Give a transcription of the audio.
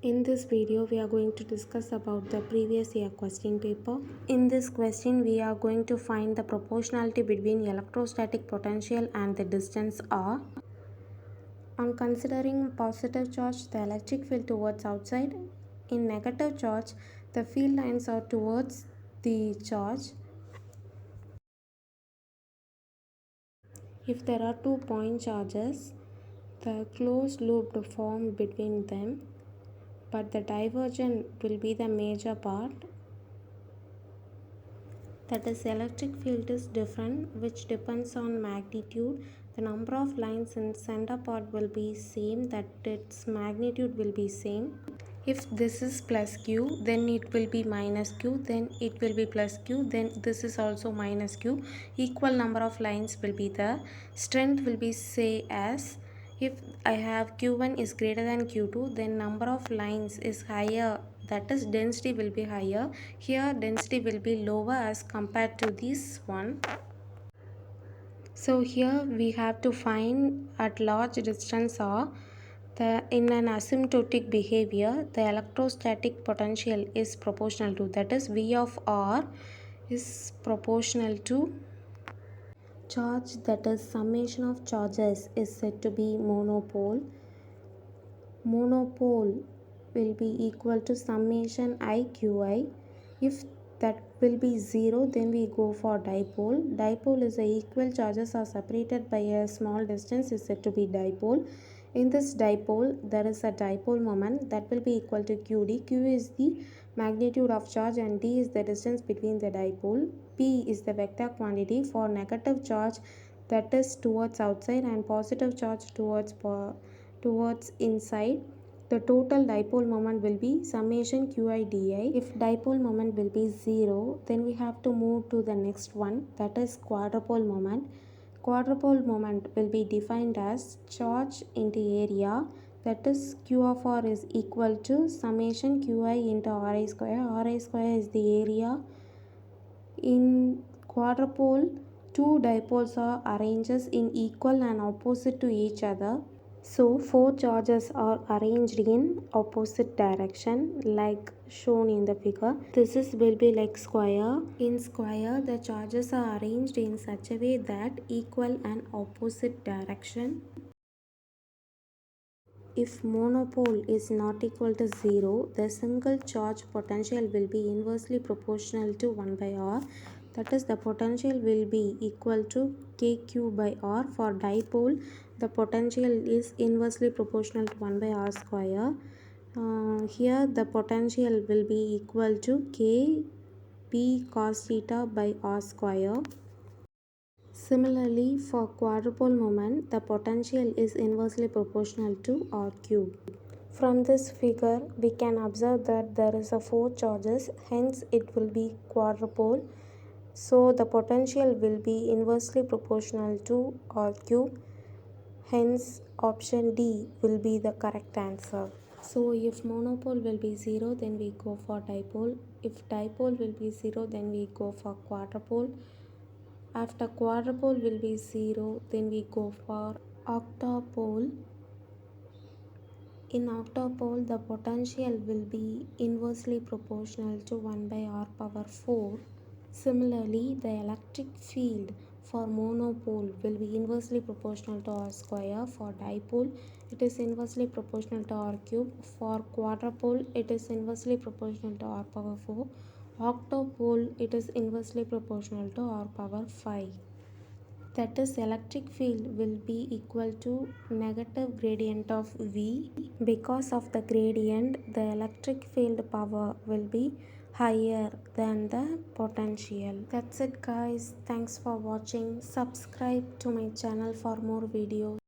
In this video, we are going to discuss about the previous year question paper. In this question, we are going to find the proportionality between electrostatic potential and the distance r. On considering positive charge, the electric field towards outside. In negative charge, the field lines are towards the charge. If there are 2 point charges, the closed loop formed between them, but the divergence will be the major part. That is, electric field is different, which depends on magnitude. The number of lines in center part will be same, that its magnitude will be same. If this is plus q, then it will be minus q, then it will be plus q, then this is also minus q. Equal number of lines will be there. Strength will be say as, if I have q1 is greater than q2, then number of lines is higher, that is density will be higher. Here density will be lower as compared to this one. So here we have to find at large distance r, in an asymptotic behavior, the electrostatic potential is proportional to, that is V of r is proportional to charge, that is summation of charges is said to be monopole. Monopole will be equal to summation iqi. If that will be 0, then we go for dipole. Dipole is a equal charges are separated by a small distance is said to be dipole. In this dipole, there is a dipole moment that will be equal to qd. Q is the magnitude of charge and d is the distance between the dipole. P is the vector quantity for negative charge, that is towards outside, and positive charge towards inside. The total dipole moment will be summation qi di. If dipole moment will be 0, then we have to move to the next one, that is quadrupole moment. Quadrupole moment will be defined as charge into area, that is q of r is equal to summation qi into ri square. Ri square is the area. In quadrupole, two dipoles are arranged in equal and opposite to each other. So 4 charges are arranged in opposite direction like shown in the figure. This will be like square. In square, the charges are arranged in such a way that equal and opposite direction. If monopole is not equal to 0, the single charge potential will be inversely proportional to 1 by r. That is, the potential will be equal to kq by r. For dipole, the potential is inversely proportional to 1 by r square. Here the potential will be equal to k p cos theta by r square. Similarly, for quadrupole moment, the potential is inversely proportional to r cube. From this figure, we can observe that there is a 4 charges, hence it will be quadrupole. So the potential will be inversely proportional to r cube. Hence option D will be the correct answer. So if monopole will be 0, then we go for dipole. If dipole will be 0, then we go for quadrupole. After quadrupole will be 0, then we go for octapole. In octapole, the potential will be inversely proportional to 1 by r power 4. Similarly, the electric field for monopole will be inversely proportional to r square. For dipole, it is inversely proportional to r cube. For quadrupole, it is inversely proportional to r power 4. Octapole, it is inversely proportional to r power 5. That is, electric field will be equal to negative gradient of V. Because of the gradient, the electric field power will be higher than the potential. That's it guys. Thanks for watching. Subscribe to my channel for more videos.